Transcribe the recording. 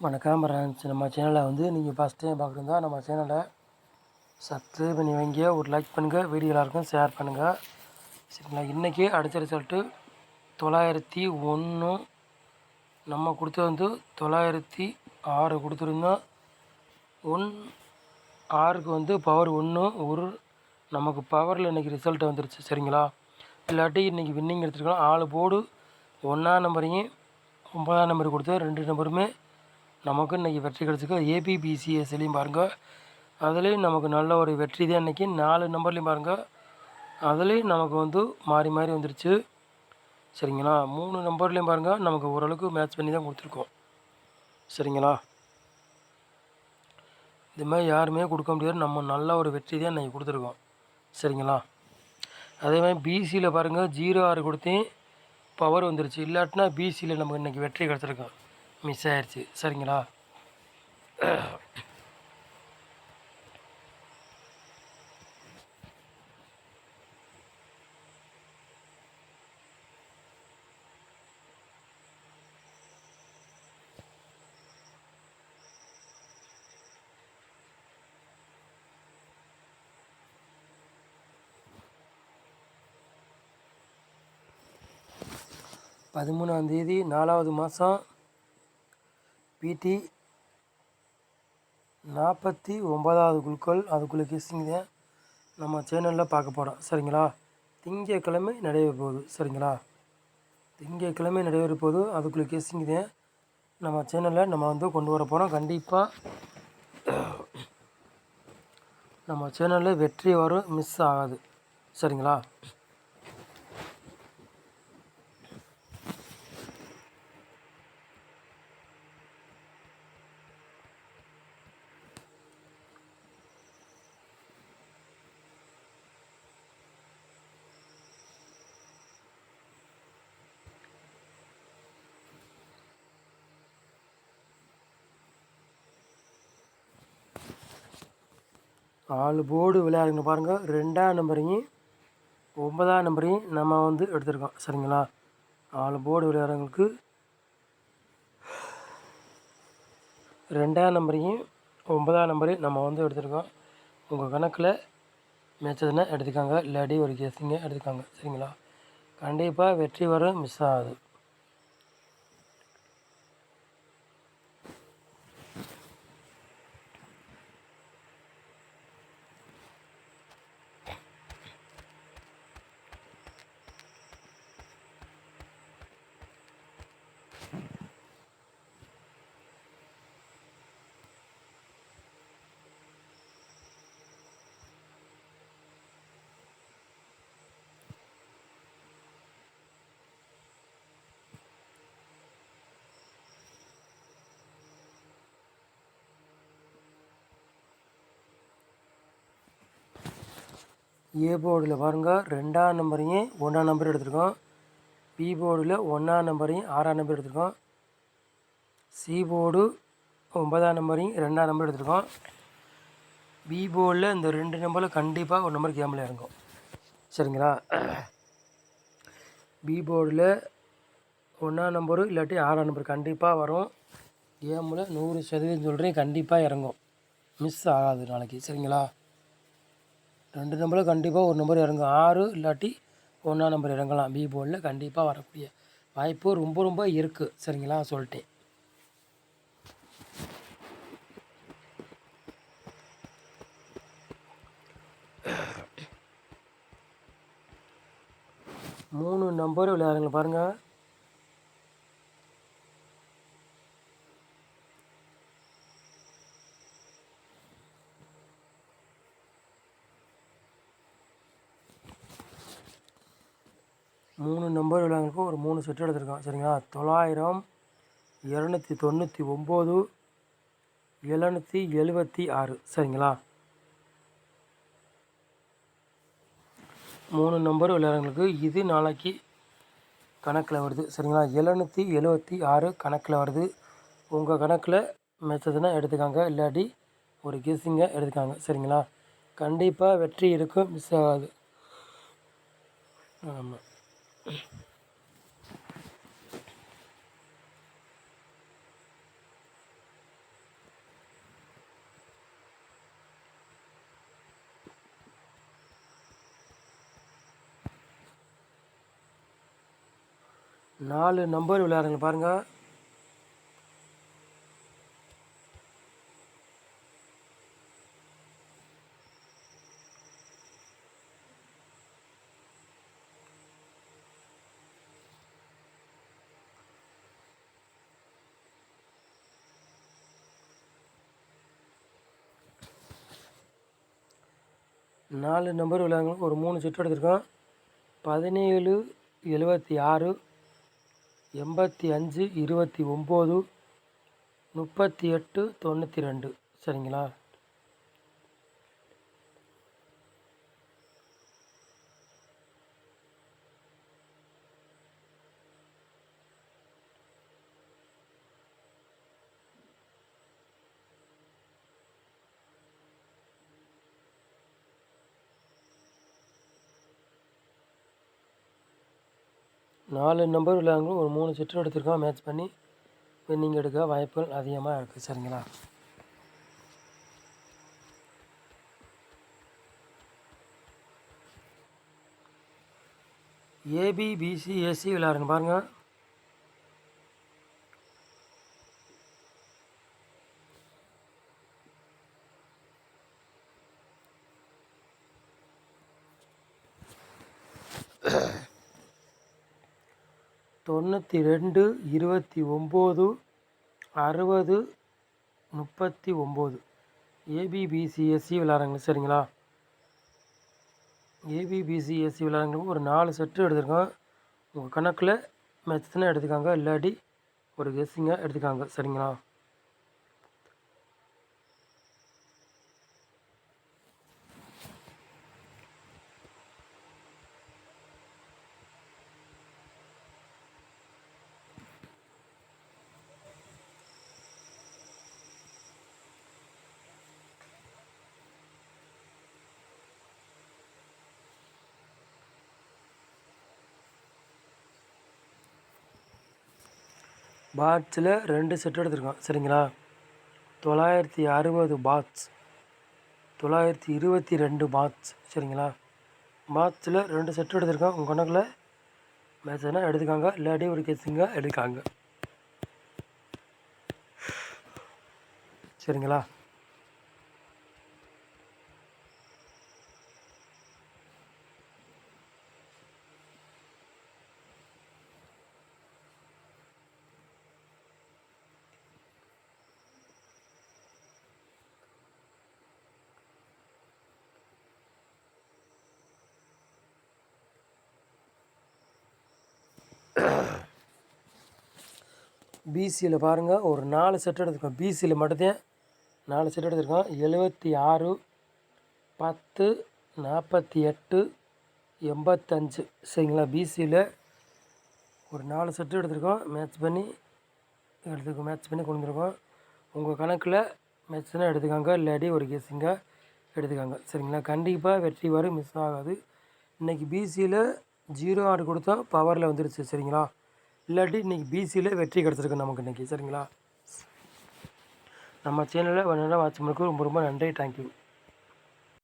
வணக்கம் ஃப்ரெண்ட்ஸ். நம்ம சேனலை நீங்கள் ஃபஸ்ட் டைம் பார்க்குறதா நம்ம சேனலை சப்ஸ்கிரைப் பண்ணி வைங்க, ஒரு லைக் பண்ணுங்கள், வீடியோ எல்லாருக்கும் ஷேர் பண்ணுங்கள். சரிங்களா? இன்றைக்கி அடித்த ரிசல்ட்டு 901. நம்ம கொடுத்தது 906 கொடுத்துருந்தோம். 6க்கு பவர் 1 ஒரு நமக்கு பவரில் இன்றைக்கி ரிசல்ட்டு வந்துருச்சு. சரிங்களா? இல்லாட்டி இன்றைக்கி வின்னிங் எடுத்துருக்கலாம். 4 போர்டு 1ஆம் நம்பரையும் 9ஆம் நம்பர் கொடுத்து 2 நம்பருமே நமக்கு இன்றைக்கி வெற்றி கிடச்சிருக்கு. ஏபிபிசிஎஸ்லையும் பாருங்கள், அதுலேயும் நமக்கு நல்ல ஒரு வெற்றி தான். இன்றைக்கி 4 நம்பர்லேயும் பாருங்கள், அதுலேயும் நமக்கு மாறி மாறி வந்துருச்சு. சரிங்களா? 3 நம்பர்லேயும் பாருங்கள், நமக்கு ஓரளவுக்கு மேட்ச் பண்ணி தான் கொடுத்துருக்கோம். சரிங்களா? இது மாதிரி யாருமே கொடுக்க முடியாது. நம்ம நல்ல ஒரு வெற்றி தான் இன்றைக்கி கொடுத்துருக்கோம். சரிங்களா? அதே மாதிரி பிசியில் பாருங்கள், 06 கொடுத்தேன், பவர் வந்துருச்சு. இல்லாட்டினா பிசியில் நமக்கு இன்றைக்கி வெற்றி கிடச்சிருக்கோம், மிஸ் ஆயிடுச்சு. சரிங்களா? தேதி 4வது மாதம் பிடி 49வது குழுக்கள். அதுக்குள்ளே கெஸ்ஸிங் தான் நம்ம சேனலில் பார்க்க போகிறோம். சரிங்களா? திங்கக்கிழமை நடைபெற போகுது. சரிங்களா? திங்கக்கிழமை நடைபெற போகுது. அதுக்குள்ளே கெஸ்ஸிங் தான் நம்ம சேனலில் நம்ம கொண்டு வர போகிறோம். கண்டிப்பாக நம்ம சேனலில் வெற்றி வரும், மிஸ் ஆகாது. சரிங்களா? 4 போர்டு விளையாடுங்க பாருங்கள். 2ஆம் நம்பரையும் 9ஆம் நம்பரையும் நம்ம எடுத்துருக்கோம். சரிங்களா? 4 போர்டு விளையாடுறவங்களுக்கு 2ஆம் நம்பரையும் 9ஆம் நம்பரையும் நம்ம எடுத்துருக்கோம். உங்கள் கணக்கில் மேட்சதுன்னா எடுத்துக்காங்க, இல்லாட்டி ஒரு கெஸ்ஸிங்க எடுத்துக்காங்க. சரிங்களா? கண்டிப்பாக வெற்றி வரும், மிஸ் ஆகாது. ஏ போர்டில் பாருங்கள், 2ஆம் நம்பரையும் 1ஆம் நம்பர் எடுத்துருக்கோம். பி போர்டில் 1ஆம் நம்பரையும் 6ஆம் நம்பர் எடுத்துருக்கோம். சி போர்டு 9ஆம் நம்பரையும் 2ஆம் நம்பர் எடுத்துருக்கோம். பி போர்டில் இந்த 2 நம்பரில் கண்டிப்பாக ஒரு நம்பர் கேமில் இறங்கும். சரிங்களா? பி போர்டில் 1ஆம் நம்பரு இல்லாட்டி 6ஆம் நம்பர் கண்டிப்பாக வரும். கேமில் 100% சொல்கிறேன், கண்டிப்பாக இறங்கும், மிஸ் ஆகாது நாளைக்கு. சரிங்களா? 2 நம்பரில் கண்டிப்பாக ஒரு நம்பர் இறங்கும். 6 இல்லாட்டி 1ஆம் நம்பர் இறங்கலாம். பி போர்டில் கண்டிப்பாக வரக்கூடிய வாய்ப்பு ரொம்ப ரொம்ப இருக்குது. சரிங்களா? சொல்லிட்டேன். மூணு நம்பர் விளையாடுங்க பாருங்கள். மூணு நம்பர் விளையாடுறதுக்கு ஒரு 3 செட்டு எடுத்துருக்கோம். சரிங்களா? 900, 299, 776. சரிங்களா? 3 நம்பர் விளையாடுறவங்களுக்கு இது நாளைக்கு கணக்கில் வருது. சரிங்களா? 776 கணக்கில் வருது. உங்கள் கணக்கில் மெச்சதுன்னா எடுத்துக்காங்க, இல்லாட்டி ஒரு கெஸ்ஸிங்க எடுத்துக்காங்க. சரிங்களா? கண்டிப்பாக வெற்றி இருக்கும், மிஸ் ஆகாது. ஆமாம். 4 நம்பர் விளையாடுங்க பாருங்கள். நாலு நம்பர் விளையாடுங்க. ஒரு 3 செட் எடுத்திருக்கோம். 17, 76, 85, 29, 38, 92 சரிங்களா? நாலு நம்பர் விளையாடுங்க. ஒரு 3 செட்டு எடுத்திருக்கோம். மேட்ச் பண்ணி வின்னிங் எடுக்க வாய்ப்புகள் அதிகமாக இருக்குது சரிங்களா? ஏபி, பிசி, ஏசி விளையாடுங்க பாருங்கள். தொண்ணூற்றி 2, 29, 60, 39 ஏபிபிசிஎஸ்சி விளையாடுறாங்க சரிங்களா? ஏபிபிசிஎஸ்சி விளையாடுறவங்களுக்கு ஒரு 4 செட்டு எடுத்திருக்கோம். உங்கள் கணக்கில் மேட்ச்னா எடுத்துக்காங்க, இல்லாட்டி ஒரு கெஸ்ஸிங்காக எடுத்துக்காங்க சரிங்களா? பாட்ஸில் 2 செட் எடுத்திருக்கோம் சரிங்களா? 960 பாட்ஸ், 922 பாட்ஸ் சரிங்களா? பாட்ஸில் 2 செட் எடுத்திருக்கோம். உங்கள் கணக்கில் மேட்ச்னா எடுத்துக்காங்க, இல்லாட்டி ஒரு கெஸ்ஸிங்காக எடுக்காங்க சரிங்களா? பிசியில் பாருங்கள், ஒரு 4 செட் எடுத்துருக்கோம். பிசியில் மட்டும்தான் 4 செட் எடுத்துருக்கோம். 76, 10, 48, 85 சரிங்களா? பிசியில் ஒரு 4 செட்டு எடுத்துருக்கோம். மேட்ச் பண்ணி கொண்டு வந்துருக்கோம். உங்கள் கணக்கில் மேட்ச்னால் எடுத்துக்காங்க, இல்லாட்டி ஒரு கெஸ்ஸிங்காக எடுத்துக்காங்க சரிங்களா? கண்டிப்பாக வெற்றி வரும், மிஸ் ஆகாது. இன்றைக்கி பிசியில் 0 ஆர்டர் கொடுத்தோம், பவரில் வந்துருச்சு சரிங்களா? இல்லாட்டி இன்றைக்கி பிசியில் வெற்றி கிடச்சிருக்கு நமக்கு இன்றைக்கி சரிங்களா? நம்ம சேனலில் வேணும்னா வாட்ச் பண்ணுறதுக்கு ரொம்ப ரொம்ப நன்றி. தேங்க்யூ.